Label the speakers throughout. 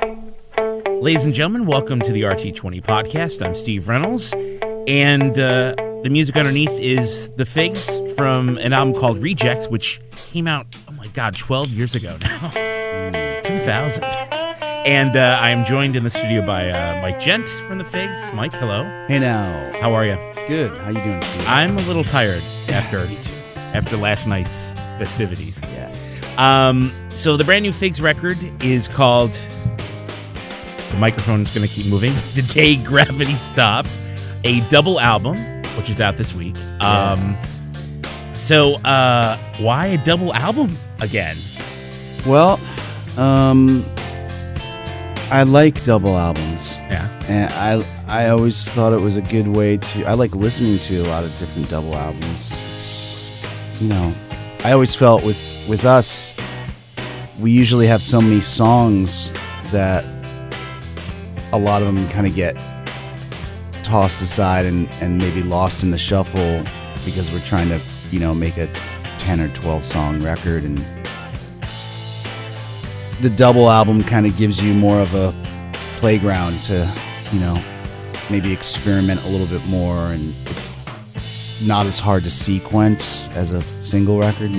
Speaker 1: Ladies and gentlemen, welcome to the RT20 podcast. I'm Steve Reynolds, and the music underneath is The Figs from an album called Rejects, which came out, 12 years ago now, 2000. And I am joined in the studio by Mike Gent from The Figs. Mike, hello.
Speaker 2: Hey now.
Speaker 1: How are you?
Speaker 2: Good. How you doing, Steve?
Speaker 1: I'm a little tired after
Speaker 2: Me too.
Speaker 1: after last night's festivities.
Speaker 2: Yes.
Speaker 1: So the brand new Figs record is called, the microphone is going to keep moving, The Day Gravity Stopped, a double album, which is out this week. So why a double album again?
Speaker 2: Well, I like double albums.
Speaker 1: Yeah.
Speaker 2: And I always thought it was a good way to... I like listening to a lot of different double albums. It's, I always felt with us, we usually have so many songs that a lot of them kind of get tossed aside and maybe lost in the shuffle because we're trying to, make a 10 or 12 song record, and the double album kind of gives you more of a playground to, maybe experiment a little bit more, and it's not as hard to sequence as a single record,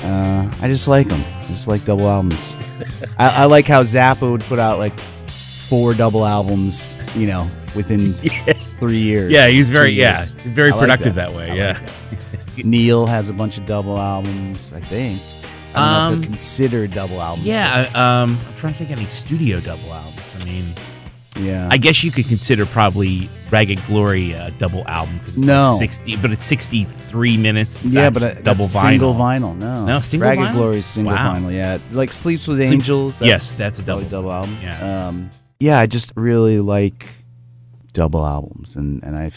Speaker 2: I just like them. I just like double albums. I like how Zappa would put out like 4 double albums, within 3 years.
Speaker 1: Yeah, he's very
Speaker 2: I like
Speaker 1: productive that way.
Speaker 2: I
Speaker 1: Yeah.
Speaker 2: like that. Neil has a bunch of double albums, I think. I don't know if they're considered double albums.
Speaker 1: Yeah, I'm trying to think of any studio double albums.
Speaker 2: Yeah.
Speaker 1: I guess you could consider probably Ragged Glory a double album because it's
Speaker 2: No.
Speaker 1: like 60, but it's 63 minutes.
Speaker 2: Yeah,
Speaker 1: That's
Speaker 2: but
Speaker 1: double
Speaker 2: that's
Speaker 1: vinyl.
Speaker 2: single vinyl. No,
Speaker 1: Single
Speaker 2: Ragged
Speaker 1: vinyl?
Speaker 2: Glory is single
Speaker 1: Wow.
Speaker 2: vinyl. Yeah, like Sleeps with Angels.
Speaker 1: Yes, that's a
Speaker 2: probably
Speaker 1: double
Speaker 2: album.
Speaker 1: Yeah.
Speaker 2: Yeah, I just really like double albums, and I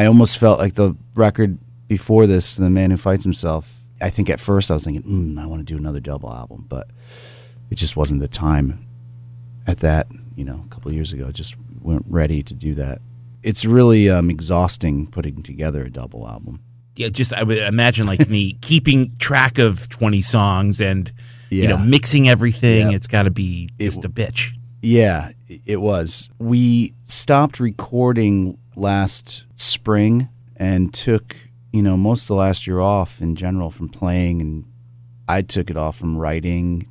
Speaker 2: almost felt like the record before this, The Man Who Fights Himself. I think at first I was thinking, I want to do another double album, but it just wasn't the time at that. A couple of years ago, just weren't ready to do that. It's really exhausting putting together a double album.
Speaker 1: Yeah, I would imagine like me keeping track of 20 songs and mixing everything.
Speaker 2: Yeah.
Speaker 1: It's got to be just a bitch.
Speaker 2: Yeah, it was. We stopped recording last spring and took, most of the last year off in general from playing, and I took it off from writing,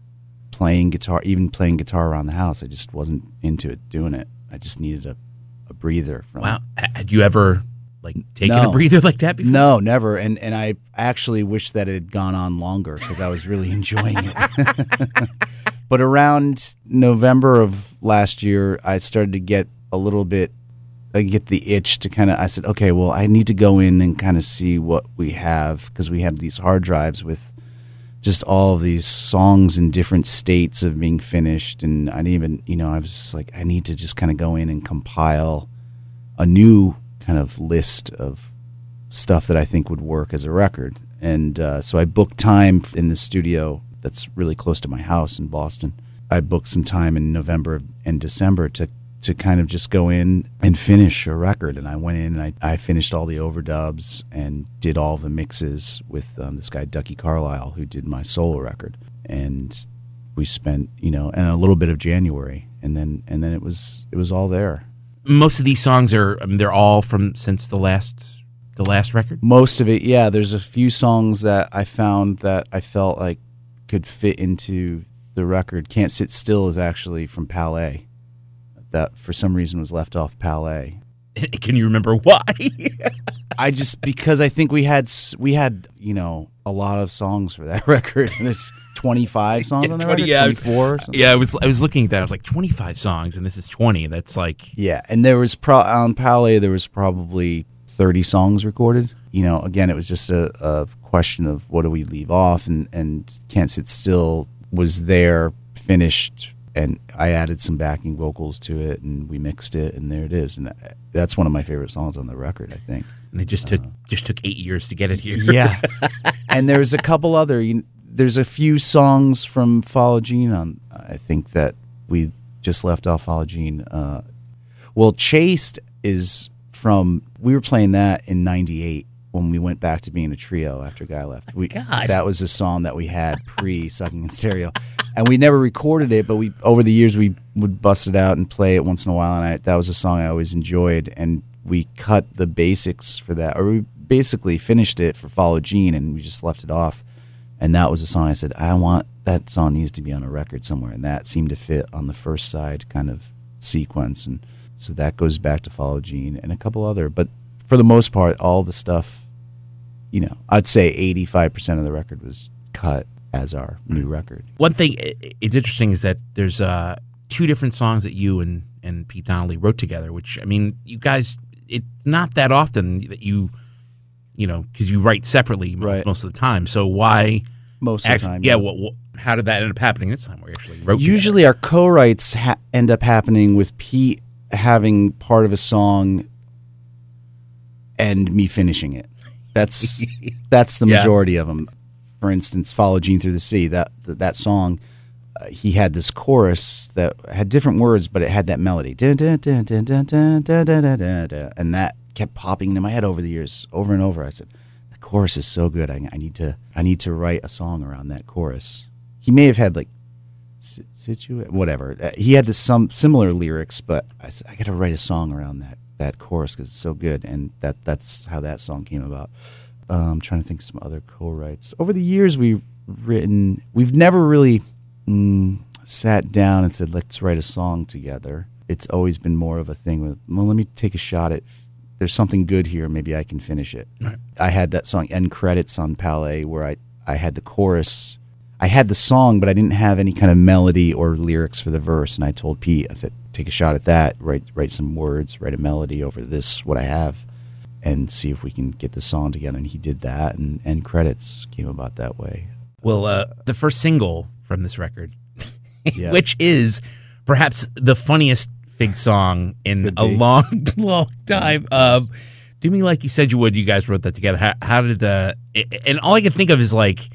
Speaker 2: playing guitar, even playing guitar around the house. I just wasn't into it, doing it. I just needed a breather from
Speaker 1: Wow. Had you ever taken a breather like that before?
Speaker 2: No, never. And I actually wish that it had gone on longer because I was really enjoying it. But around November of last year, I started to get a little bit, I get the itch to I said, okay, well, I need to go in and kind of see what we have, because we have these hard drives with just all of these songs in different states of being finished. And I didn't even, I was just like, I need to just kind of go in and compile a new kind of list of stuff that I think would work as a record. And so I booked time in the studio that's really close to my house in Boston. I booked some time in November and December to kind of just go in and finish a record. And I went in and I finished all the overdubs and did all of the mixes with this guy, Ducky Carlisle, who did my solo record. And we spent, and a little bit of January, and then it was all there.
Speaker 1: Most of these songs they're all from since the last record?
Speaker 2: Most of it, yeah. There's a few songs that I found that I felt like could fit into the record. Can't Sit Still is actually from Palais. That for some reason was left off Palais.
Speaker 1: Can you remember why?
Speaker 2: Because I think we had a lot of songs for that record. There's 25 songs on that record. 24 or something.
Speaker 1: Yeah, I was looking at that. I was like 25 songs, and this is 20. That's like
Speaker 2: and there was on Palais there was probably 30 songs recorded. Again, it was just a question of what do we leave off, and Can't Sit Still was there finished. And I added some backing vocals to it, and we mixed it, and there it is. And that's one of my favorite songs on the record, I think.
Speaker 1: And it just took 8 years to get it here.
Speaker 2: Yeah. And there's a couple other. There's a few songs from Follow Gene on. I think that we just left off Follow Gene. Well, Chased is from. We were playing that in '98 when we went back to being a trio after Guy left.
Speaker 1: God.
Speaker 2: That was a song that we had pre-Sucking in Stereo. And we never recorded it, but over the years we would bust it out and play it once in a while, and that was a song I always enjoyed. And we cut the basics for that, or we basically finished it for Follow Gene, and we just left it off. And that was a song I said, that song needs to be on a record somewhere, and that seemed to fit on the first side kind of sequence. And so that goes back to Follow Gene and a couple other. But for the most part, all the stuff, I'd say 85% of the record was cut as our new record.
Speaker 1: One thing it's interesting is that there's 2 different songs that you and Pete Donnelly wrote together, which, I mean, you guys, it's not that often that because you write separately most of the time. So why?
Speaker 2: Most of the time.
Speaker 1: Yeah. How did that end up happening this time? We actually wrote
Speaker 2: Usually
Speaker 1: together?
Speaker 2: Our co-writes end up happening with Pete having part of a song and me finishing it. That's the majority of them. For instance, Follow Gene Through the Sea, that song, he had this chorus that had different words, but it had that melody. And that kept popping into my head over the years, over and over. I said, the chorus is so good. I need to write a song around that chorus. He may have had like whatever. He had some similar lyrics, but I said, I got to write a song around that chorus because it's so good. And that's how that song came about. I'm trying to think of some other co-writes. Over the years, we've never really sat down and said, let's write a song together. It's always been more of a thing with, well, let me take a shot at, there's something good here, maybe I can finish it. Right. I had that song, End Credits, on Palais, where I had the chorus. I had the song, but I didn't have any kind of melody or lyrics for the verse, and I told Pete, I said, take a shot at that, write some words, write a melody over this, what I have, and see if we can get the song together. And he did that, and End Credits came about that way.
Speaker 1: Well, the first single from this record, which is perhaps the funniest Fig song in a long, long time. Do Me Like You Said You Would. You guys wrote that together. How did and all I can think of is like,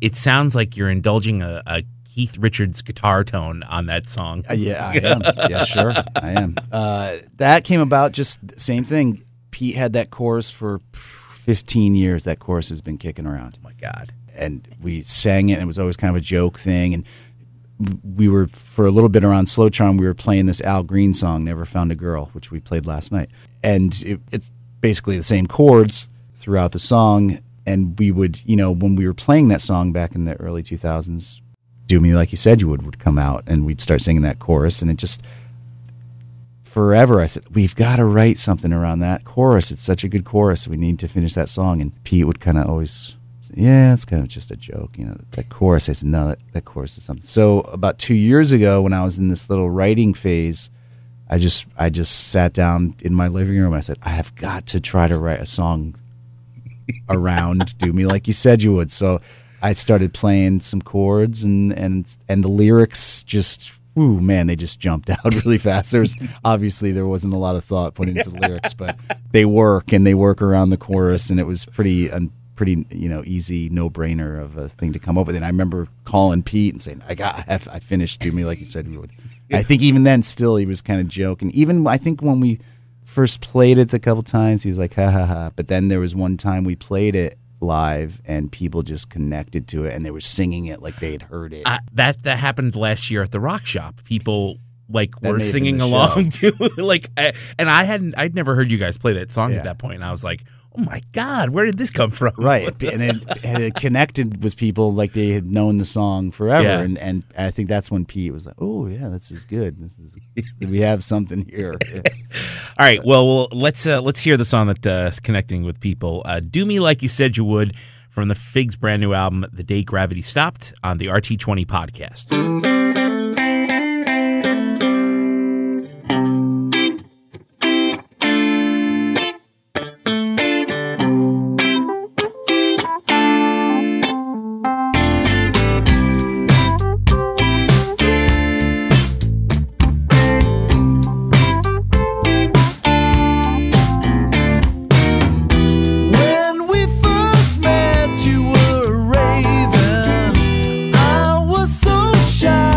Speaker 1: it sounds like you're indulging a Keith Richards guitar tone on that song.
Speaker 2: Yeah, I am. Yeah, sure, I am. That came about just same thing. Pete had that chorus for 15 years. That chorus has been kicking around.
Speaker 1: Oh my God.
Speaker 2: And we sang it, and it was always kind of a joke thing. And we were, for a little bit around Slow Charm, we were playing this Al Green song, Never Found a Girl, which we played last night. And it's basically the same chords throughout the song. And we would, when we were playing that song back in the early 2000s, Do Me Like You Said You would come out, and we'd start singing that chorus. And it just, forever, I said, we've got to write something around that chorus. It's such a good chorus. We need to finish that song. And Pete would kind of always say, yeah, it's kind of just a joke. That chorus. I said, no, that chorus is something. So about 2 years ago, when I was in this little writing phase, I just sat down in my living room. I said, I have got to try to write a song around Do Me Like You Said You Would. So I started playing some chords, and the lyrics just, ooh, man, they just jumped out really fast. Obviously there wasn't a lot of thought put into the lyrics, but they work around the chorus, and it was pretty easy, no-brainer of a thing to come up with. And I remember calling Pete and saying, I finished Do Me Like You Said You Would. I think even then still he was kind of joking. Even I think when we first played it a couple times, he was like, ha ha ha. But then there was one time we played it live, and people just connected to it, and they were singing it like they had heard it.
Speaker 1: That happened last year at the Rock Shop. People were singing along to and I'd never heard you guys play that song at that point, and I was like, oh my God, where did this come from?
Speaker 2: Right, and it connected with people like they had known the song forever, and I think that's when Pete was like, oh yeah, this is good. We have something here.
Speaker 1: All right, well, let's hear the song that's connecting with people. Do Me Like You Said You Would, from the Figs' brand new album, The Day Gravity Stopped, on the RT20 podcast.
Speaker 3: Shine.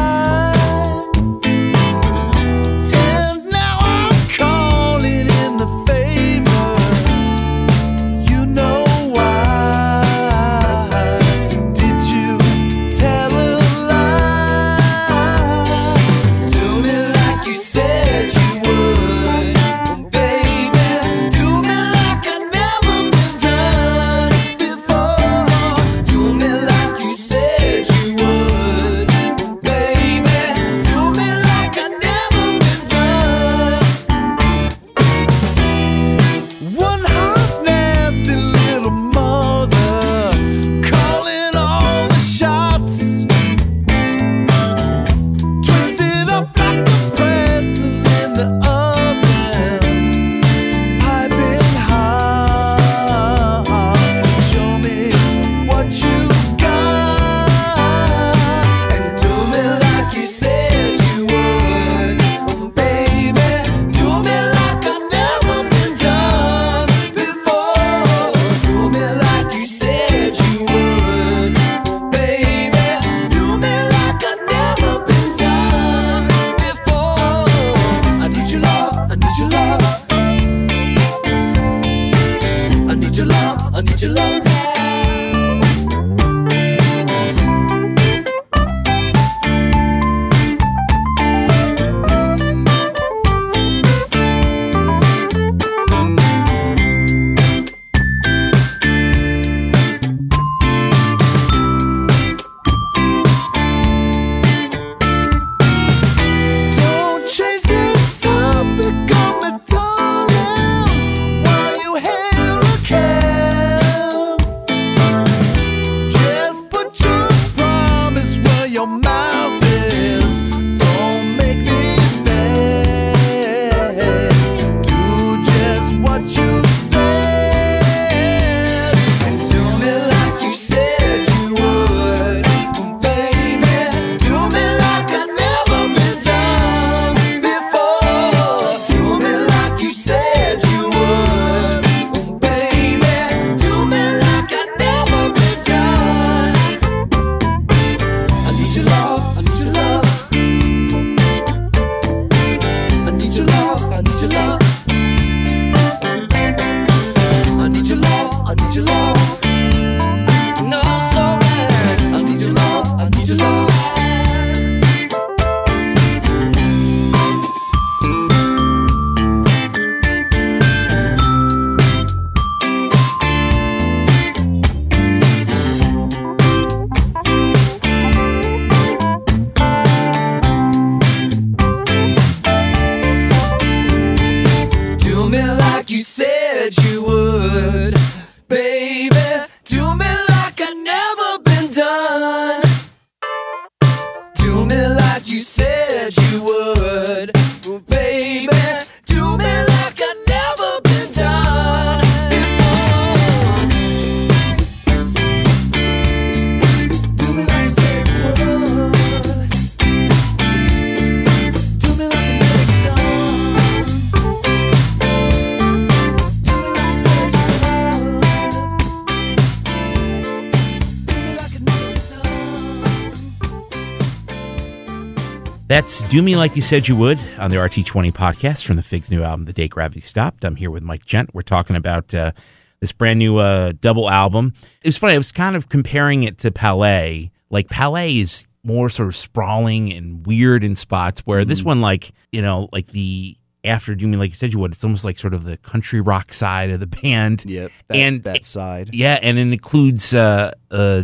Speaker 1: That's Do Me Like You Said You Would on the RT20 podcast from the Figs' new album, The Day Gravity Stopped. I'm here with Mike Gent. We're talking about this brand new double album. It was funny. I was kind of comparing it to Palais. Like, Palais is more sort of sprawling and weird in spots, where this one, like, you know, like the after Do Me Like You Said You Would, it's almost like sort of the country rock side of the band.
Speaker 2: Yep, that side.
Speaker 1: Yeah, and it includes a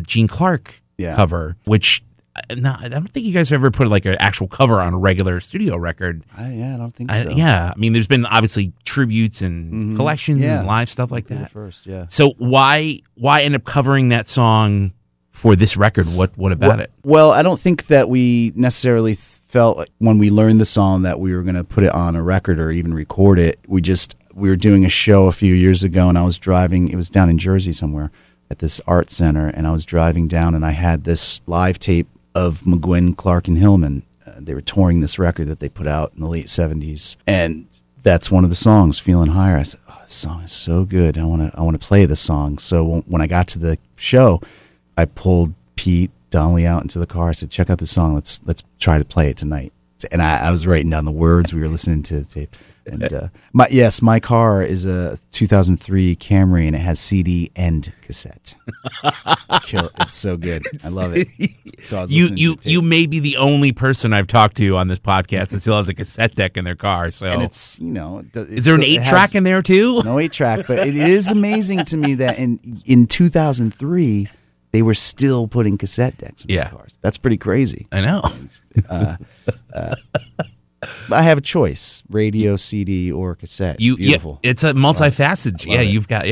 Speaker 1: Gene Clark cover, which... No, I don't think you guys have ever put like an actual cover on a regular studio record.
Speaker 2: I don't think so.
Speaker 1: I mean, there's been obviously tributes and collections and live stuff like that.
Speaker 2: First, yeah.
Speaker 1: So why end up covering that song for this record? What about it?
Speaker 2: Well, I don't think that we necessarily felt when we learned the song that we were going to put it on a record or even record it. We were doing a show a few years ago, and I was driving. It was down in Jersey somewhere at this art center, and I was driving down, and I had this live tape of McGuinn, Clark, and Hillman. They were touring this record that they put out in the late 70s. And that's one of the songs, Feeling Higher. I said, oh, this song is so good. I want to play this song. So when I got to the show, I pulled Pete Donnelly out into the car. I said, check out this song. Let's try to play it tonight. And I was writing down the words. We were listening to the tape. And my car is a 2003 Camry, and it has CD and cassette. It's so good. I love it. So I was
Speaker 1: you may be the only person I've talked to on this podcast that still has a cassette deck in their car. So, and
Speaker 2: it's
Speaker 1: is there an 8-track in there too?
Speaker 2: No 8-track, but it is amazing to me that in 2003 they were still putting cassette decks in their cars. That's pretty crazy.
Speaker 1: I know.
Speaker 2: I have a choice: radio, CD, or cassette. It's beautiful.
Speaker 1: Yeah, it's a multifaceted. Yeah, you've got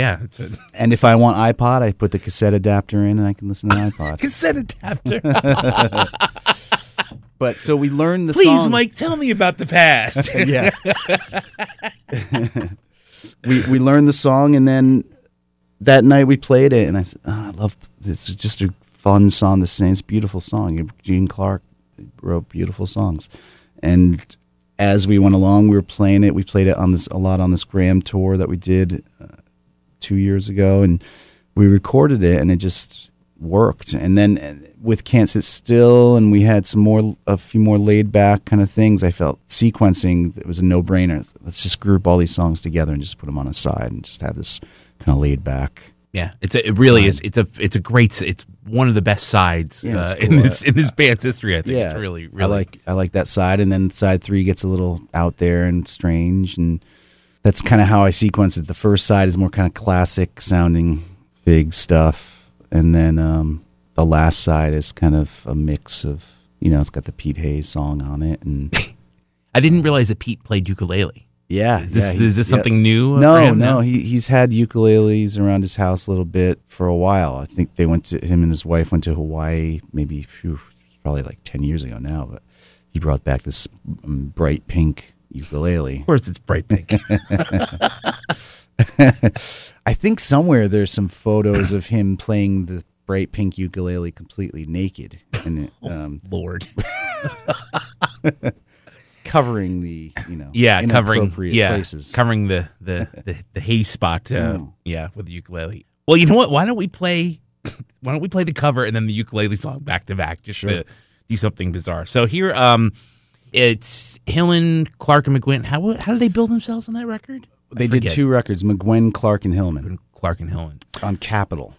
Speaker 2: And if I want iPod, I put the cassette adapter in, and I can listen to iPod.
Speaker 1: Cassette adapter.
Speaker 2: But so we learned the
Speaker 1: song. Please, Mike, tell me about the past.
Speaker 2: Yeah. we learned the song, and then that night we played it, and I said, I love it's just a fun song to sing. It's a beautiful song. Gene Clark wrote beautiful songs. And as we went along, we were playing it. We played it a lot on this Graham tour that we did 2 years ago, and we recorded it, and it just worked. And then with Can't Sit Still, and we had a few more laid back kind of things. I felt sequencing, it was a no brainer. Let's just group all these songs together and just put them on a side and just have this kind of laid back.
Speaker 1: Yeah, it really is. It's a great. It's one of the best sides cool. in this band's history. I think it's really.
Speaker 2: I like that side, and then side 3 gets a little out there and strange, and that's kind of how I sequence it. The first side is more kind of classic sounding big stuff, and then the last side is kind of a mix of it's got the Pete Hayes song on it, and
Speaker 1: I didn't realize that Pete played ukulele.
Speaker 2: Yeah,
Speaker 1: is this something new?
Speaker 2: No. He's had ukuleles around his house a little bit for a while. I think him and his wife went to Hawaii maybe probably like 10 years ago now. But he brought back this bright pink ukulele.
Speaker 1: Of course, it's bright pink.
Speaker 2: I think somewhere there's some photos of him playing the bright pink ukulele completely naked. And
Speaker 1: Lord.
Speaker 2: Covering the
Speaker 1: covering
Speaker 2: places,
Speaker 1: covering the hay spot with the ukulele. Well, you know what? Why don't we play the cover and then the ukulele song back to back, just to do something bizarre. So here, it's Hillman, Clark, and McGuinn. How did they build themselves on that record?
Speaker 2: They did 2 records: McGuinn, Clark, and Hillman.
Speaker 1: Clark and Hillman
Speaker 2: on Capitol.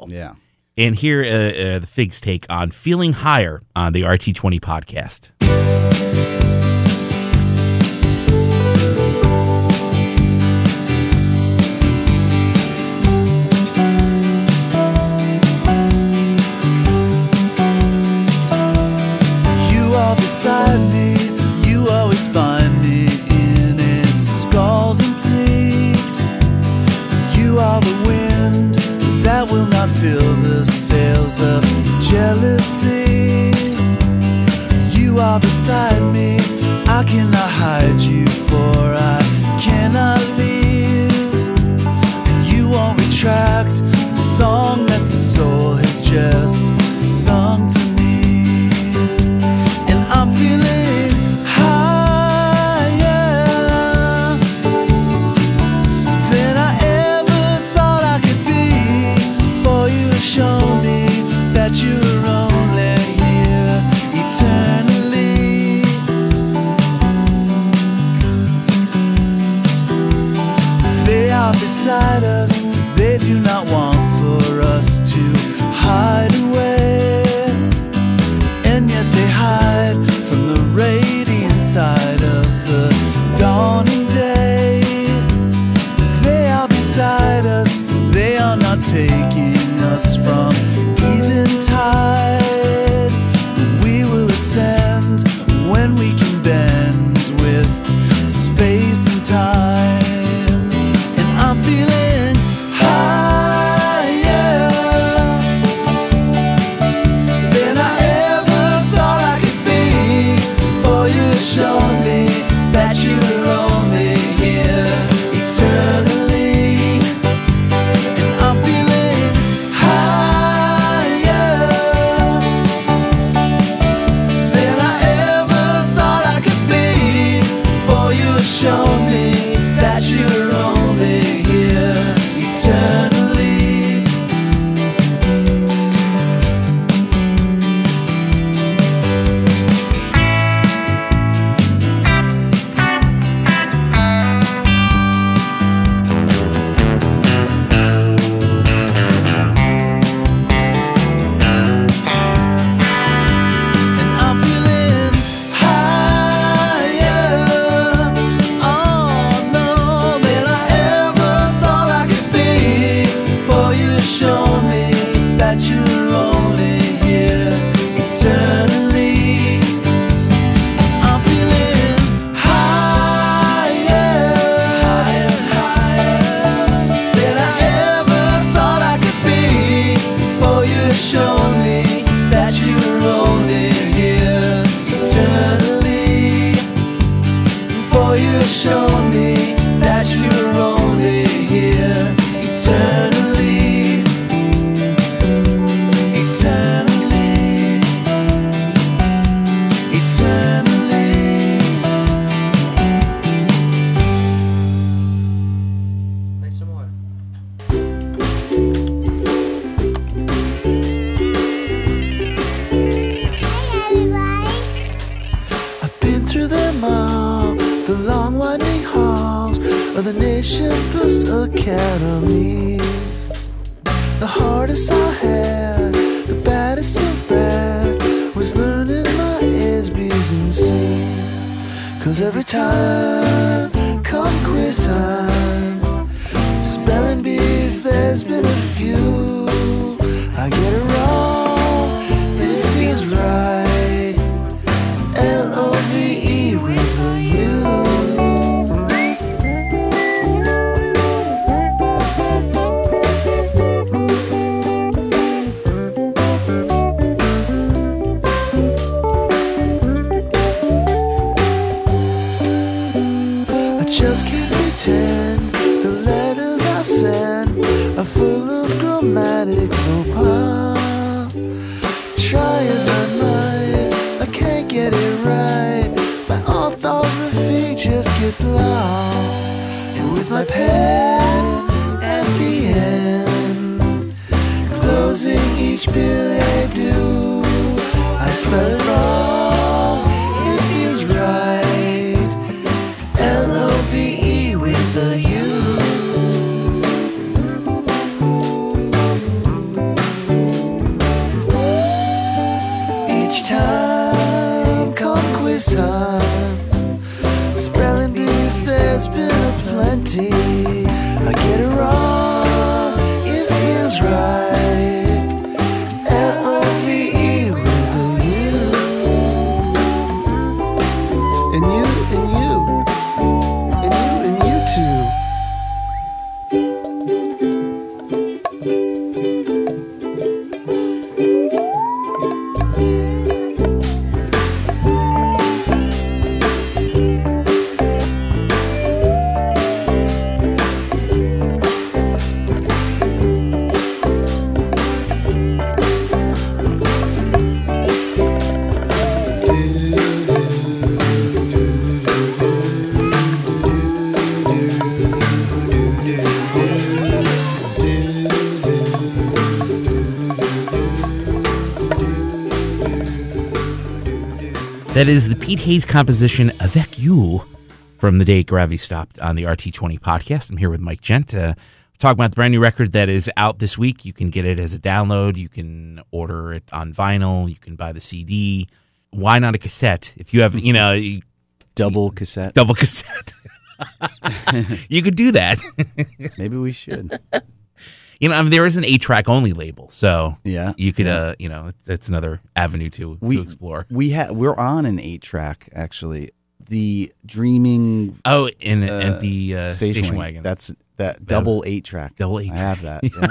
Speaker 1: Yeah. And here, the Figs take on Feeling Higher on the RT20 podcast.
Speaker 3: Beside me, you always find me in a scalding sea. You are the wind that will not fill the sails of jealousy. You are beside me, I cannot hide you, for I cannot leave. And you won't retract the song that the soul has just sung to me. I'm feeling higher than I ever thought I could be, for you have shown me that you are only here eternally. through them all, the long winding halls of the nation's best academies. The hardest I had, the baddest of bad, was learning my A's, B's, and C's. 'Cause every time come quiz time, spelling bees, there's been a few. I get it wrong, it feels right. L-O-V-E with a U. I just can't pretend the letters I send are full of grammatic faux pas. Try as I might, I can't get it right. My orthography just gets lost. And with my pen at the end, closing each billet doux, I spell it wrong, it feels right. L-O-V-E with a U. Each time come quiz time, spelling bees, there's been a plenty. I get it wrong, it feels right. L-O-V-E with a U. And you, and you, and you, and you too.
Speaker 1: That is the Pete Hayes composition Avec You from the day Gravity stopped on the RT20 podcast. I'm here with Mike Gent. Talking about the brand new record that is out this week. You can get it as a download. You can order it on vinyl. You can buy the CD. Why not a cassette? If you have,
Speaker 2: Double cassette.
Speaker 1: double cassette. You could do that.
Speaker 2: Maybe we should.
Speaker 1: There is an 8-track only label, so
Speaker 2: Yeah.
Speaker 1: you could, that's another avenue to explore.
Speaker 2: We're on an 8-track actually. The Dreaming
Speaker 1: Oh, in an empty station wagon.
Speaker 2: That's that double 8-track.
Speaker 1: Double 8-track.
Speaker 2: I have that. Yeah.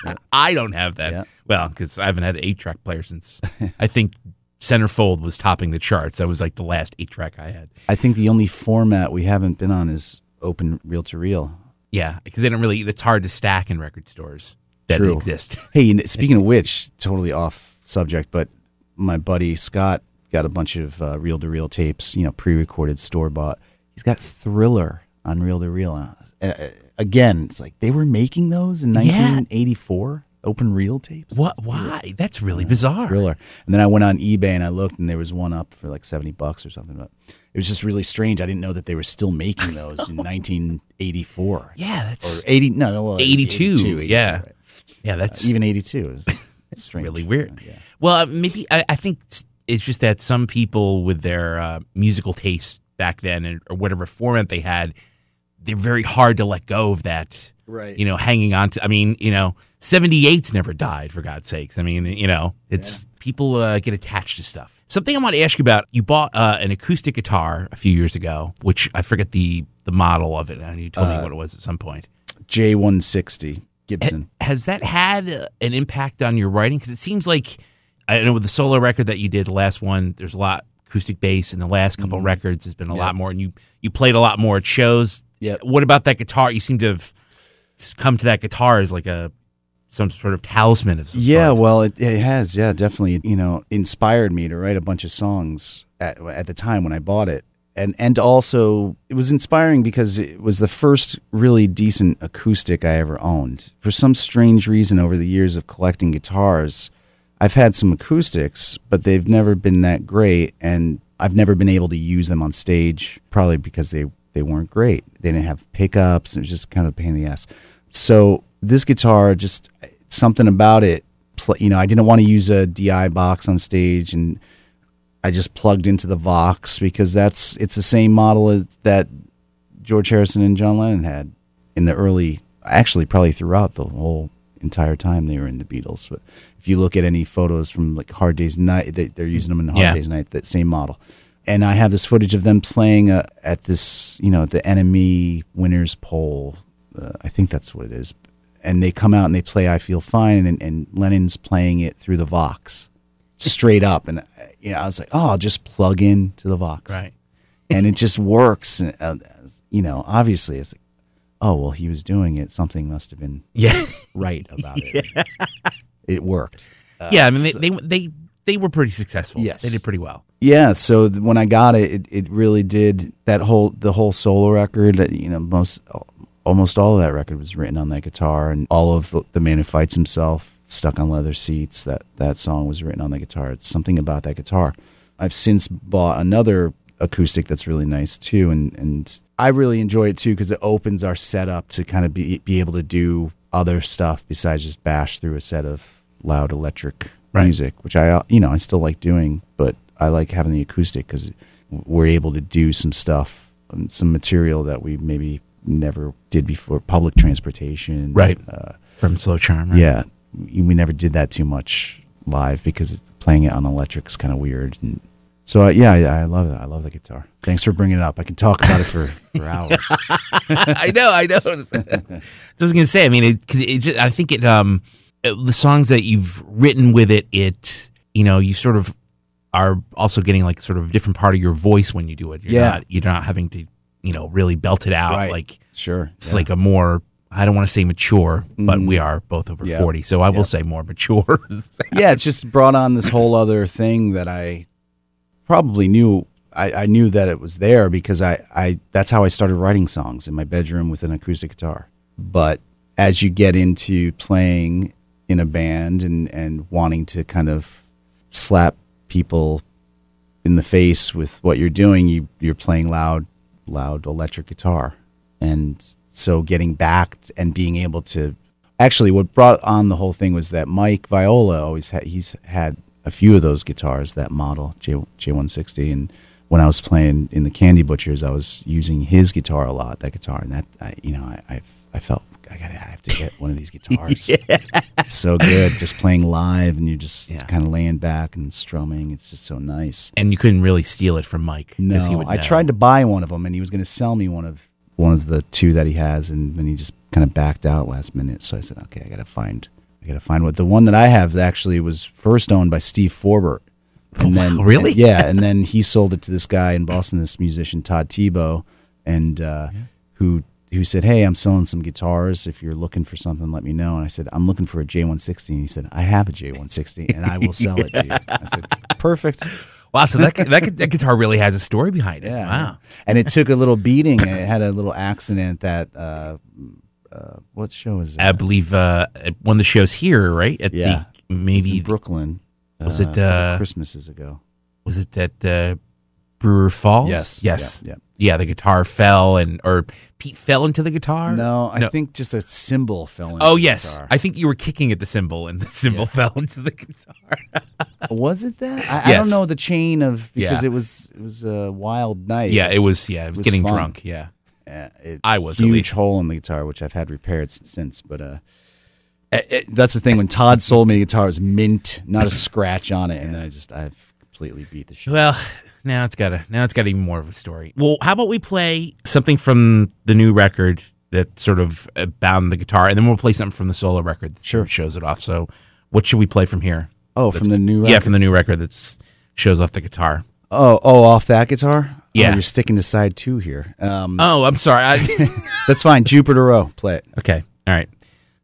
Speaker 2: Yeah.
Speaker 1: I don't have that.
Speaker 2: Yeah.
Speaker 1: Well, because I haven't had an 8-track player since I think Centerfold was topping the charts. That was like the last 8-track I had.
Speaker 2: I think the only format we haven't been on is open reel-to-reel.
Speaker 1: Yeah, because they don't really. It's hard to stack in record stores that
Speaker 2: True.
Speaker 1: exist.
Speaker 2: Hey, speaking of which, totally off subject, but my buddy Scott got a bunch of reel-to-reel tapes, pre-recorded, store-bought. He's got Thriller on reel-to-reel. Again, it's like they were making those in 1984, open reel tapes.
Speaker 1: What? Why? That's really bizarre.
Speaker 2: Thriller. And then I went on eBay and I looked, and there was one up for like $70 or something. But it was just really strange. I didn't know that they were still making those in 1984.
Speaker 1: Yeah, that's
Speaker 2: Or 80. No, well,
Speaker 1: 82. Yeah,
Speaker 2: right.
Speaker 1: yeah, that's
Speaker 2: Even 82 is strange.
Speaker 1: really weird.
Speaker 2: Yeah.
Speaker 1: Well, maybe I think it's just that some people with their musical tastes back then, or whatever format they had, they're very hard to let go of that.
Speaker 2: Right.
Speaker 1: Hanging on to. 78's never died, for God's sakes. It's people get attached to stuff. Something I want to ask you about. You bought an acoustic guitar a few years ago, which I forget the model of it. And you told me what it was at some point.
Speaker 2: J160 Gibson.
Speaker 1: Has that had an impact on your writing? Because it seems like, I know with the solo record that you did, the last one, there's a lot acoustic bass. In the last couple of records, there's been a lot more, and you played a lot more at shows.
Speaker 2: Yep.
Speaker 1: What about that guitar? You seem to have come to that guitar as like some sort of talisman of some sort.
Speaker 2: Well, it has, definitely, inspired me to write a bunch of songs at the time when I bought it. And also, it was inspiring because it was the first really decent acoustic I ever owned. For some strange reason, over the years of collecting guitars, I've had some acoustics, but they've never been that great. And I've never been able to use them on stage, probably because they weren't great. They didn't have pickups. It was just kind of a pain in the ass. So this guitar, just something about it, I didn't want to use a DI box on stage, and I just plugged into the Vox because it's the same model as that George Harrison and John Lennon had in the early, actually probably throughout the whole entire time they were in the Beatles. But if you look at any photos from like Hard Day's Night, they're using them in Hard Day's Night, that same model. And I have this footage of them playing at this, the Enemy Winners Poll. I think that's what it is. And they come out and they play I Feel Fine, and Lennon's playing it through the Vox straight up. And I was like, oh, I'll just plug in to the Vox.
Speaker 1: Right.
Speaker 2: And it just works. Obviously it's like, oh, well, he was doing it. Something must have been right about it. It worked.
Speaker 1: I mean, they were pretty successful.
Speaker 2: Yes.
Speaker 1: They did pretty well.
Speaker 2: Yeah, so when I got it, it really did. The whole solo record, almost all of that record was written on that guitar, and all of the Man Who Fights Himself, Stuck on Leather Seats, that song was written on that guitar. It's something about that guitar. I've since bought another acoustic that's really nice too, and I really enjoy it too because it opens our setup to kind of be able to do other stuff besides just bash through a set of loud electric music, which I still like doing, but I like having the acoustic because we're able to do some stuff, some material that we maybe never did before. Public transportation,
Speaker 1: right? From Slow Charm, right?
Speaker 2: Yeah, we never did that too much live because playing it on electric is kind of weird. And so I love it. I love the guitar. Thanks for bringing it up. I can talk about it for hours.
Speaker 1: I know. So I was going to say, I mean, I think the songs that you've written with it, you sort of are also getting like sort of a different part of your voice when you do it. You're not having to, really belt it out.
Speaker 2: Right.
Speaker 1: Like,
Speaker 2: sure.
Speaker 1: It's like a more, I don't want to say mature, but we are both over 40. So I will say more mature.
Speaker 2: Yeah. It's just brought on this whole other thing that I probably knew. I knew that it was there because that's how I started writing songs, in my bedroom with an acoustic guitar. But as you get into playing in a band and wanting to kind of slap people in the face with what you're doing, you're playing loud electric guitar. And so getting back and being able to, actually what brought on the whole thing was that Mike Viola he's had a few of those guitars, that model J160, and when I was playing in the Candy Butchers, I was using his guitar a lot, that guitar, and that I felt I have to get one of these guitars. It's so good, just playing live, and you're just kind of laying back and strumming. It's just so nice.
Speaker 1: And you couldn't really steal it from Mike.
Speaker 2: No, I tried to buy one of them, and he was going to sell me one of the two that he has, and then he just kind of backed out last minute. So I said, okay, I got to find what the one that I have actually was first owned by Steve Forbert. And then,
Speaker 1: really?
Speaker 2: And then he sold it to this guy in Boston, this musician Todd Tebow, and who said, hey, I'm selling some guitars. If you're looking for something, let me know. And I said, I'm looking for a J160. And he said, I have a J160, and I will sell it to you. I said, perfect.
Speaker 1: Wow, so that guitar really has a story behind it.
Speaker 2: Yeah.
Speaker 1: Wow.
Speaker 2: And it took a little beating. And it had a little accident that, what show is that?
Speaker 1: I believe one of the shows here, right? At
Speaker 2: maybe in Brooklyn.
Speaker 1: Was it
Speaker 2: Christmases ago?
Speaker 1: Was it at Brewer Falls?
Speaker 2: Yes.
Speaker 1: Yeah, the guitar fell, or Pete fell into the guitar?
Speaker 2: No, I think just a cymbal fell into the guitar.
Speaker 1: I think you were kicking at the cymbal, and the cymbal fell into the guitar.
Speaker 2: Was it that? I don't know the chain of, because it was a wild night.
Speaker 1: Yeah, it was getting
Speaker 2: fun.
Speaker 1: Drunk, yeah.
Speaker 2: I was huge hole in the guitar, which I've had repaired since, but that's the thing. When Todd sold me the guitar, it was mint, not a scratch on it, and then I've completely beat the shit.
Speaker 1: Well, now it's got even more of a story. Well, how about we play something from the new record that sort of bound the guitar, and then we'll play something from the solo record that sort of shows it off. So, what should we play from here?
Speaker 2: Oh, from the new record?
Speaker 1: Yeah, from the new record that shows off the guitar.
Speaker 2: Oh, off that guitar?
Speaker 1: Yeah.
Speaker 2: Oh, you're sticking to side 2 here.
Speaker 1: I'm sorry.
Speaker 2: That's fine. Jupiter Row. Play it.
Speaker 1: Okay. All right.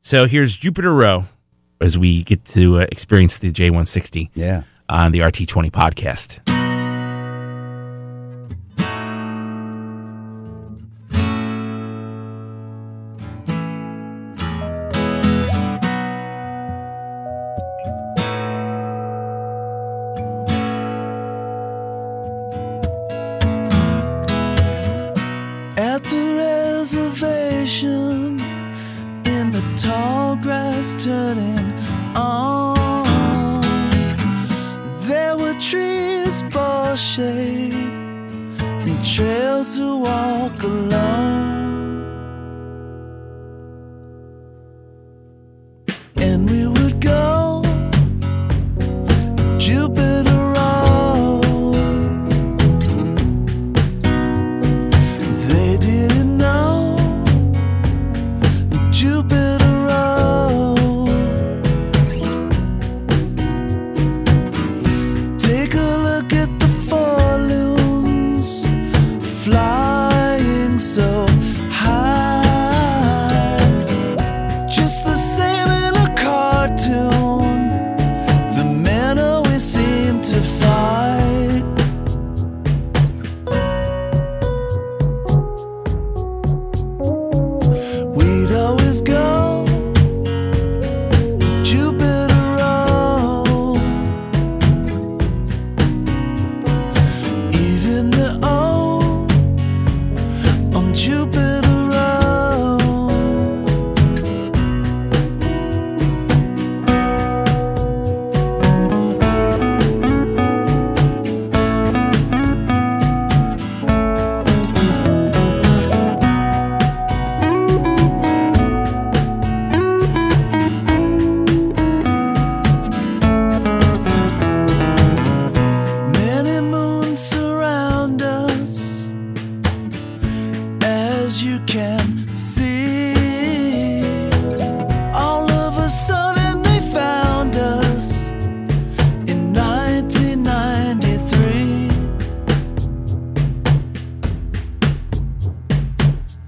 Speaker 1: So here's Jupiter Row as we get to experience the J160 on the RT20 podcast.
Speaker 3: was turning on. There were trees for shade and trails to walk along. And we would go Jupiter Road. They didn't know Jupiter Road. Take a look at the four loons flying so high, just the same in a cartoon. The men always seem to fight. We'd always go Jupiter Road. Even the old on Jupiter Road. Many moons surround us, as you can see. All of a sudden they found us in 1993.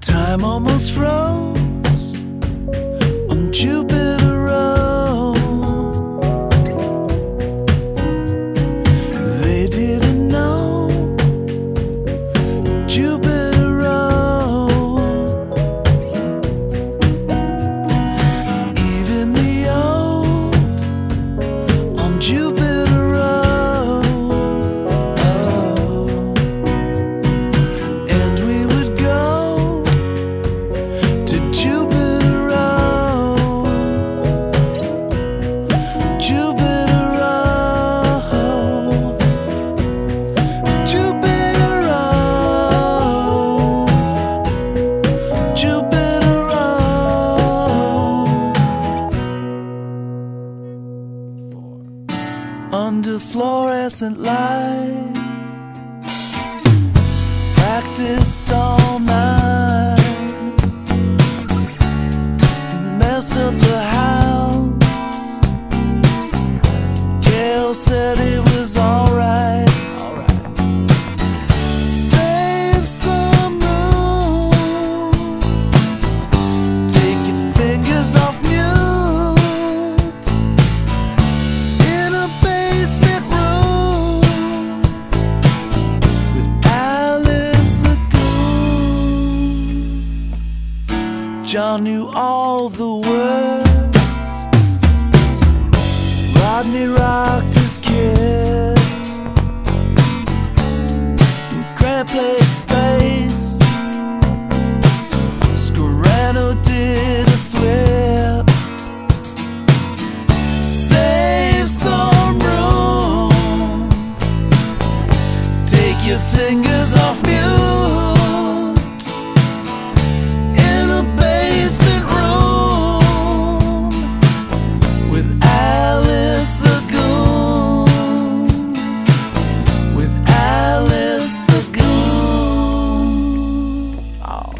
Speaker 3: Time almost froze on Jupiter Road. They didn't know Jupiter Road. Even the old on Jupiter Road. And we would go to Jupiter Road. Jupiter Road. Jupiter Road. Jupiter Road. Under fluorescent light, practiced all night, mess up the house. Gail said it was alright. Save some room. Take your fingers off mute. In a basement room with Alice the Goon. John knew all the words. Rodney rocked his kit. Grant played bass. Scorano did a flip. Save some room. Take your fingers off mute. In a basement room with Alice the Goon. With Alice the Goon. Oh.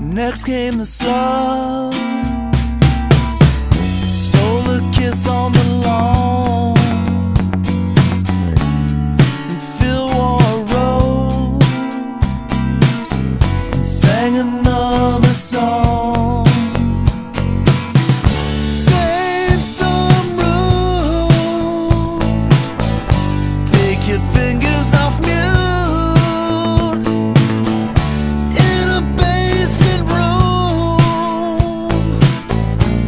Speaker 3: Next came the slum. Stole a kiss on the lawn. another song. Save some room. Take your fingers off mute. In a basement room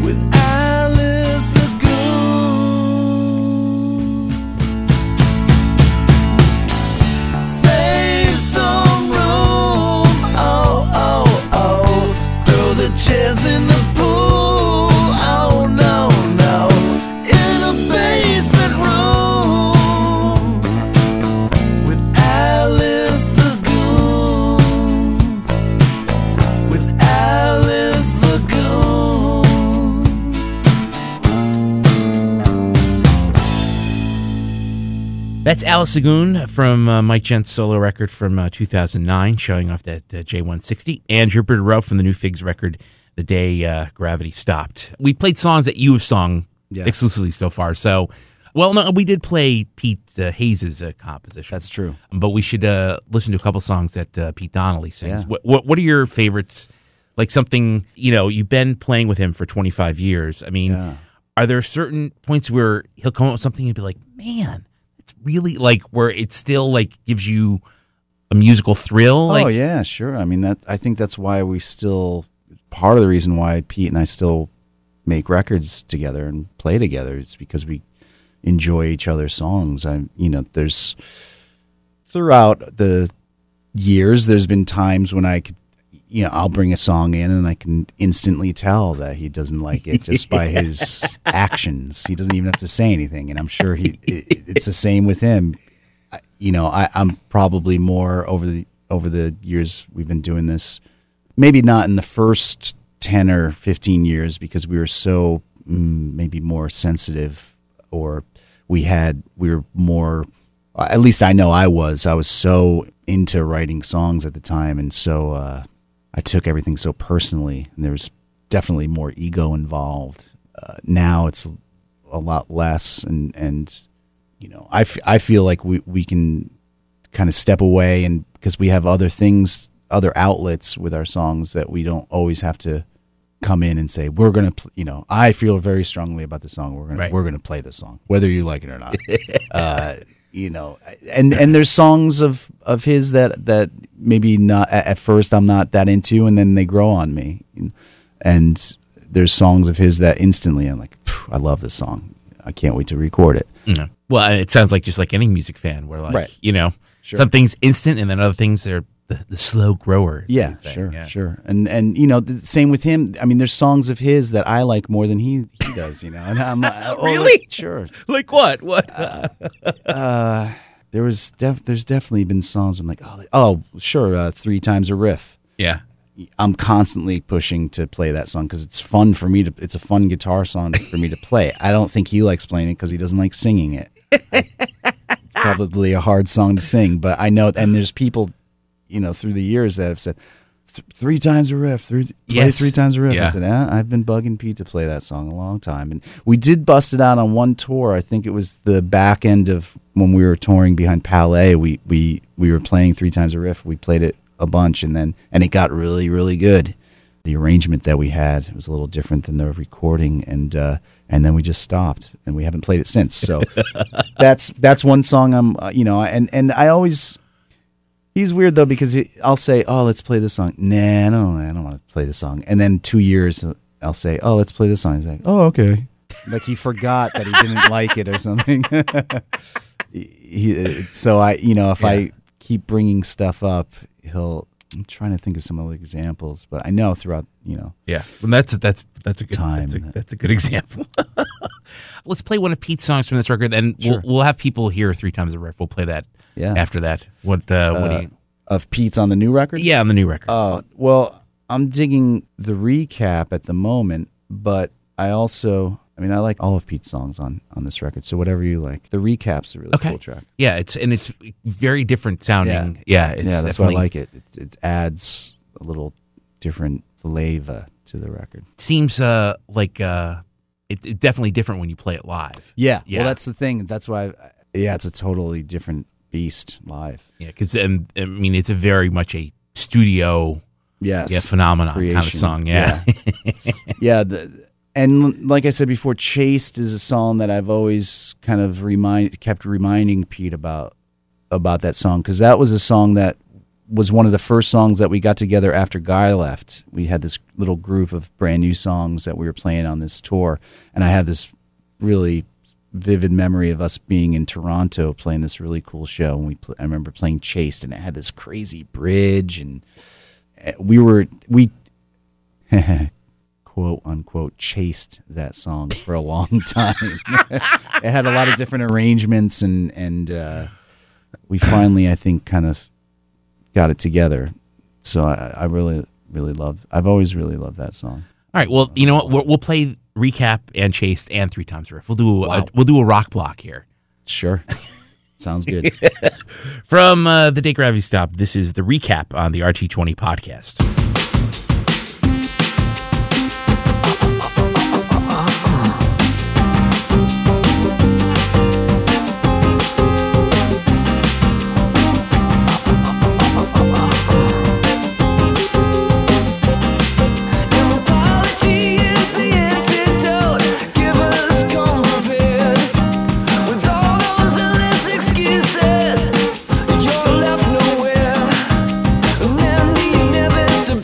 Speaker 3: with Alice Lagoon. Save some room. Oh, oh, oh. Throw the chairs in the pool. Oh, no, no. In a basement room with Alice Lagoon. With Alice Lagoon.
Speaker 1: That's Alice Lagoon from Mike Gent's solo record from 2009, showing off that J160, and Jupiter Row from the new Figs record, The Day Gravity Stopped. We played songs that you have sung
Speaker 2: Yes.
Speaker 1: exclusively so far. So, well, no, we did play Pete Hayes' composition.
Speaker 2: That's true.
Speaker 1: But we should listen to a couple songs that Pete Donnelly sings.
Speaker 2: Yeah.
Speaker 1: What are your favorites? Like something, you've been playing with him for 25 years. I mean,
Speaker 2: Yeah.
Speaker 1: are there certain points where he'll come up with something and be like, man, it's really like where it still like gives you a musical thrill?
Speaker 2: Oh yeah, sure. I mean I think that's why we still, part of the reason why Pete and I still make records together and play together is because we enjoy each other's songs. There's throughout the years there's been times when I could, I'll bring a song in and I can instantly tell that he doesn't like it just by his actions. He doesn't even have to say anything, and I'm sure it's the same with him. I'm probably more over the years we've been doing this. Maybe not in the first 10 or 15 years because we were so maybe more sensitive, or we were more. At least I know I was so into writing songs at the time, and so I took everything so personally, and there was definitely more ego involved. Now it's a lot less, and I feel like we can kind of step away, and because we have other things, other outlets with our songs, that we don't always have to come in and say we're gonna. I feel very strongly about the song. We're gonna play the song, whether you like it or not. And there's songs of his that maybe not at first I'm not that into, and then they grow on me. And there's songs of his that instantly I'm like, I love this song. I can't wait to record it.
Speaker 1: Yeah. Well, it sounds like just like any music fan, where like
Speaker 2: Right. Sure.
Speaker 1: some things instant, and then other things they're the slow growers.
Speaker 2: Yeah, sure. And the same with him. I mean, there's songs of his that I like more than he does. And I'm like,
Speaker 1: Really?
Speaker 2: Sure.
Speaker 1: Like what? What?
Speaker 2: There's definitely been songs I'm like, sure, 3 times a riff.
Speaker 1: Yeah.
Speaker 2: I'm constantly pushing to play that song because it's fun for me it's a fun guitar song for me to play. I don't think he likes playing it because he doesn't like singing it. It's probably a hard song to sing, but I know, and there's people, through the years that have said 3 times a riff, play 3 times a riff.
Speaker 1: Yeah.
Speaker 2: I said, I've been bugging Pete to play that song a long time, and we did bust it out on one tour. I think it was the back end of when we were touring behind Palais. We were playing 3 times a riff. We played it a bunch, and it got really, really good. The arrangement that we had was a little different than the recording, and then we just stopped, and we haven't played it since. So that's one song I'm and I always. He's weird though, because I'll say, let's play this song. Nah, I don't want to play this song. And then 2 years I'll say, let's play this song. He's like, okay. Like he forgot that he didn't like it or something. I keep bringing stuff up, I'm trying to think of some other examples, but I know throughout,
Speaker 1: Yeah, and that's a good
Speaker 2: time.
Speaker 1: That's a good example. Let's play one of Pete's songs from this record, and
Speaker 2: Sure.
Speaker 1: we'll have people hear 3 times a riff. We'll play that after that. What do you?
Speaker 2: Of Pete's on the new record?
Speaker 1: Yeah, on the new record.
Speaker 2: Well, I'm digging the recap at the moment, but I like all of Pete's songs on this record, so whatever you like. The recap's a really cool track.
Speaker 1: Yeah, it's very different sounding. Yeah,
Speaker 2: that's why I like it. It adds a little different flavor to the record.
Speaker 1: Seems like it's definitely different when you play it live.
Speaker 2: Yeah. Well, that's the thing. That's why. It's a totally different beast live.
Speaker 1: Yeah, because it's a very much a studio
Speaker 2: Yes.
Speaker 1: Yeah, phenomenon kind of
Speaker 2: Creation.
Speaker 1: song. Yeah.
Speaker 2: Yeah. And like I said before, Chased is a song that I've always kind of kept reminding Pete about that song, because that was a song that was one of the first songs that we got together after Guy left. We had this little group of brand new songs that we were playing on this tour, and I have this really vivid memory of us being in Toronto playing this really cool show. And I remember playing Chased, and it had this crazy bridge, and we quote unquote chased that song for a long time. It had a lot of different arrangements, and we finally, I think, kind of got it together. So I really, really I've always really loved that song.
Speaker 1: All right. Well, you know what? We'll play Recap and Chased and 3 Times Riff. We'll do a rock block here.
Speaker 2: Sure. Sounds good.
Speaker 1: From the Day Gravity Stopped, this is the Recap on the RT20 podcast.
Speaker 3: You're left nowhere, and then the inevitable.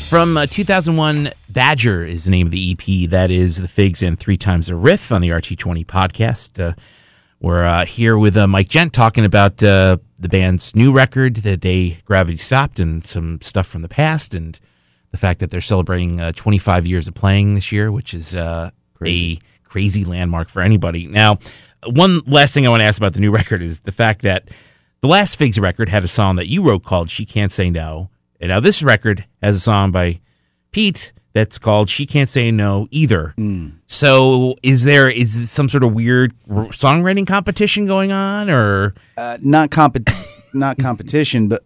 Speaker 1: From 2001, Badger is the name of the EP. That is the Figs and 3 Times a Riff on the RT20 podcast. We're here with Mike Gent talking about the band's new record, The Day Gravity Stopped, and some stuff from the past, and the fact that they're celebrating 25 years of playing this year, which is a crazy landmark for anybody. Now, one last thing I want to ask about the new record is the fact that the last Figs record had a song that you wrote called She Can't Say No. And now this record has a song by Pete that's called She Can't Say No Either. So is this some sort of weird songwriting competition going on, or
Speaker 2: not competition, but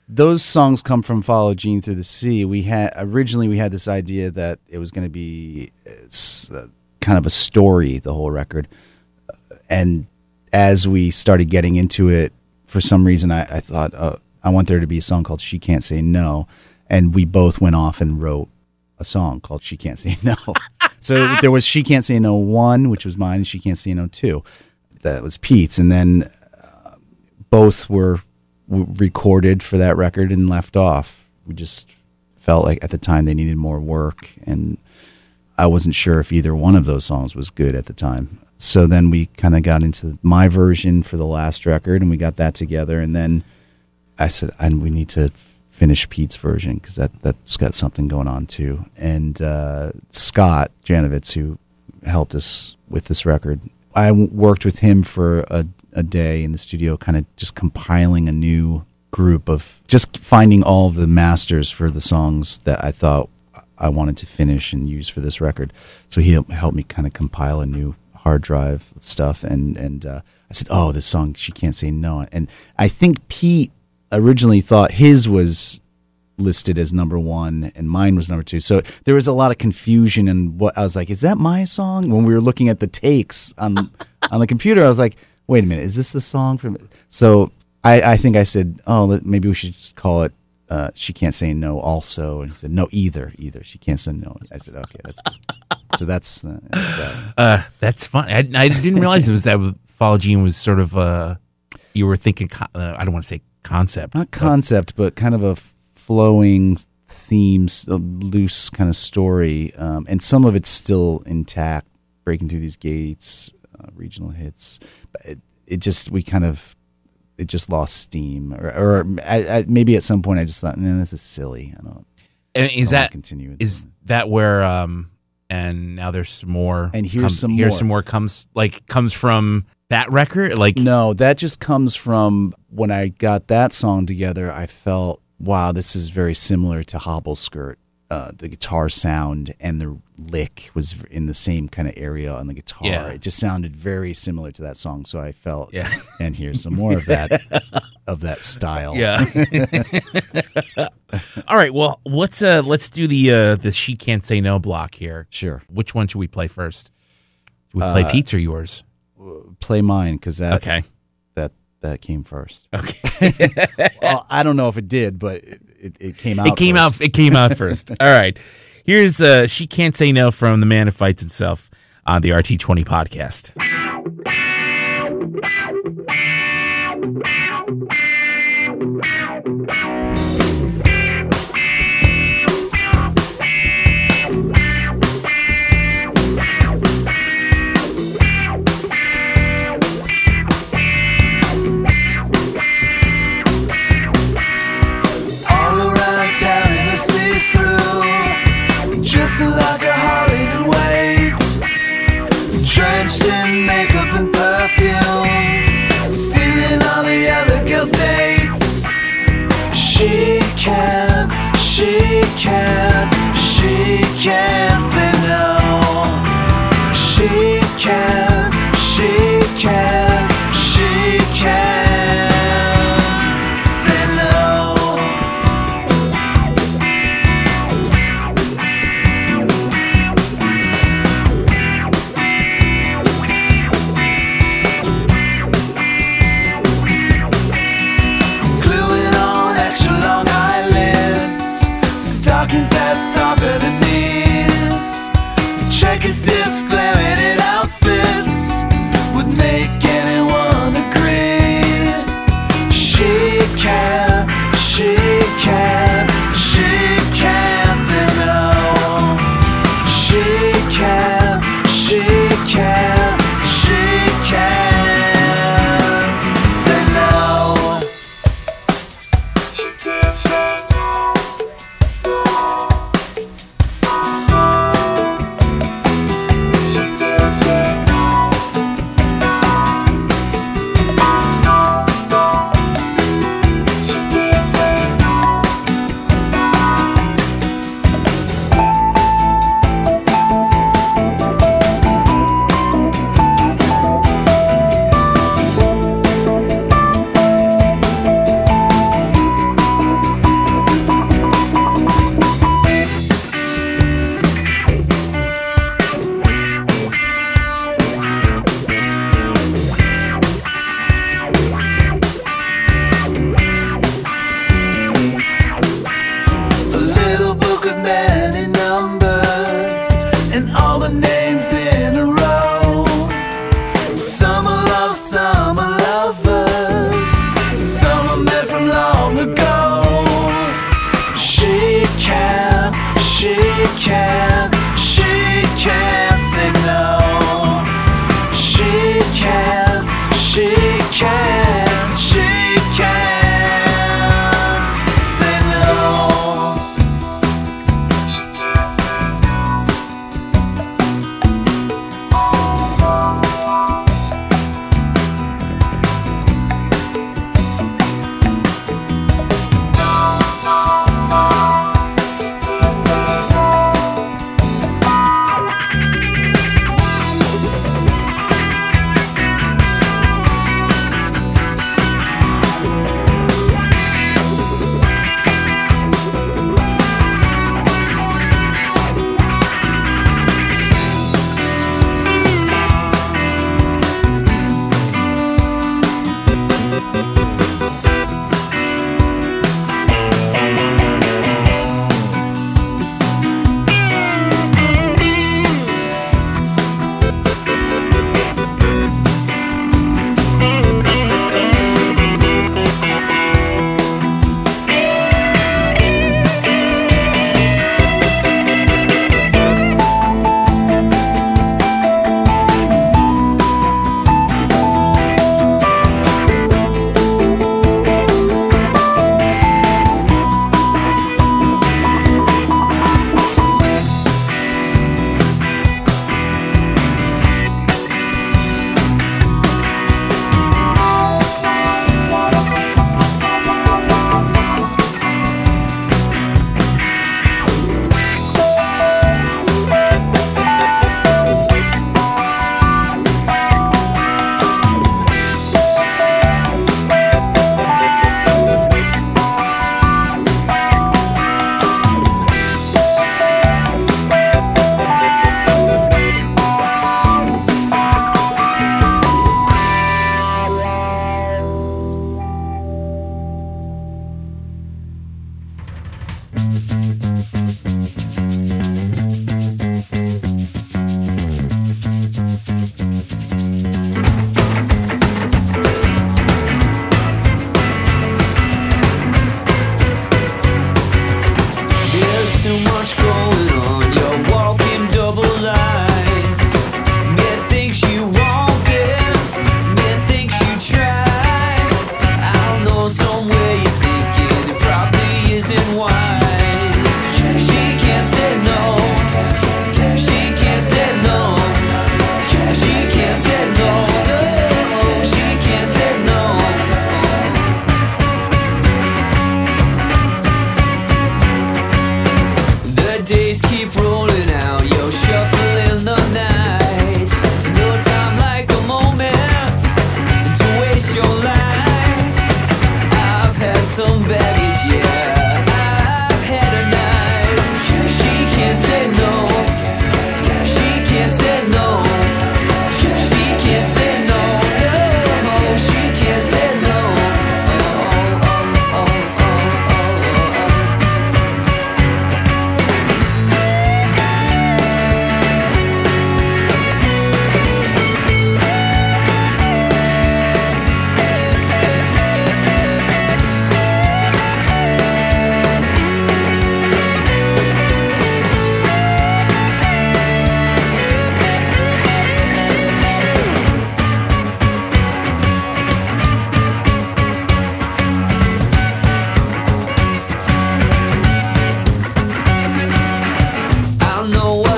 Speaker 2: those songs come from Follow Gene Through the Sea. Originally we had this idea that it was going to be kind of a story, the whole record. And as we started getting into it, for some reason I thought, I want there to be a song called She Can't Say No. And we both went off and wrote a song called She Can't Say No. So there was She Can't Say No 1, which was mine, and She Can't Say No 2. That was Pete's. And then both were recorded for that record and left off. We just felt like at the time they needed more work, and I wasn't sure if either one of those songs was good at the time. So then we kind of got into my version for the last record, and we got that together, and then I said, we need to finish Pete's version because that's got something going on too. And Scott Janovitz, who helped us with this record, I worked with him for a day in the studio, kind of just compiling a new group of just finding all of the masters for the songs that I thought I wanted to finish and use for this record. So he helped me kind of compile a new hard drive of stuff. And I said, this song, She Can't Say No. And I think Pete originally thought his was listed as number 1 and mine was number 2. So there was a lot of confusion, and what I was like, is that my song? When we were looking at the takes on the computer, I was like, wait a minute, is this the song from? So I think I said, maybe we should just call it She Can't Say No also. And he said, no, either. She can't say no. I said, okay, that's good. So that's
Speaker 1: fun. I didn't realize it was that Follow Gene was sort of you were thinking. I don't want to say concept,
Speaker 2: not concept, but kind of a flowing themes, a loose kind of story, and some of it's still intact. Breaking Through These Gates, regional hits. But it just lost steam, or maybe at some point I just thought, this is silly. I don't.
Speaker 1: And is that
Speaker 2: continue?
Speaker 1: Is that where? And now there's some more.
Speaker 2: And here's some more
Speaker 1: comes from that record. Like,
Speaker 2: no, that just comes from when I got that song together. I felt, wow, this is very similar to Hobble Skirt. The guitar sound and the lick was in the same kind of area on the guitar.
Speaker 1: Yeah.
Speaker 2: It just sounded very similar to that song. So I felt, and here's some more of that style.
Speaker 1: Yeah. All right. Well, let's do the She Can't Say No block here.
Speaker 2: Sure.
Speaker 1: Which one should we play first? Do we play Pete's or yours?
Speaker 2: Play mine, because that came first. Okay. Well, I don't know if it did, but it came out.
Speaker 1: It came out first. All right. Here's She Can't Say No from the man who fights himself on the RT20 podcast.
Speaker 3: Like a Hollywood weight, drenched in makeup and perfume, stealing all the other girls' dates. She can't say no. She can't say no. Stockings that stop at the knees.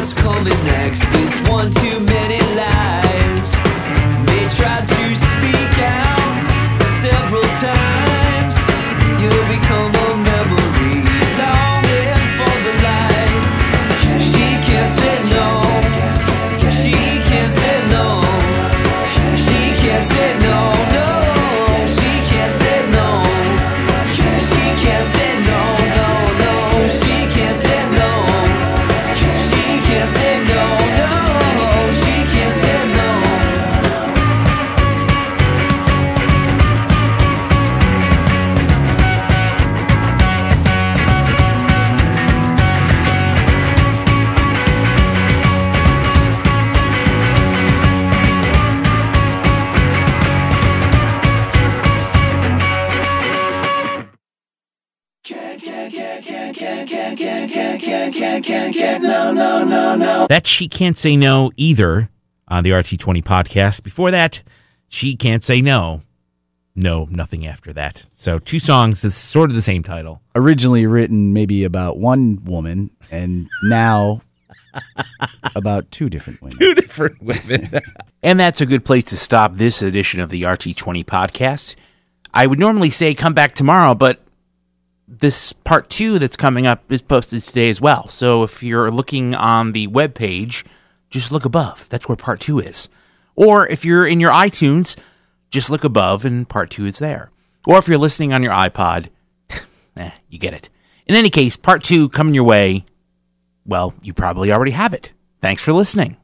Speaker 3: what's coming next. It's one too many lives. They tried to speak out several times. You'll become a memory, longing for the light. She can't say no. She can't say no. She can't say no, no. She can't say no. She can't say no, no, no. She can't say no. She can't say no, no. She can't say no.
Speaker 1: That She Can't Say No Either on the RT20 podcast. Before that, She Can't Say No. No, nothing after that. So 2 songs, it's sort of the same title.
Speaker 2: Originally written maybe about one woman, and now about 2 different women.
Speaker 1: 2 different women. And that's a good place to stop this edition of the RT20 podcast. I would normally say come back tomorrow, but this part 2 that's coming up is posted today as well. So if you're looking on the webpage, just look above. That's where part 2 is. Or if you're in your iTunes, just look above and part 2 is there. Or if you're listening on your iPod, you get it. In any case, part 2 coming your way. Well, you probably already have it. Thanks for listening.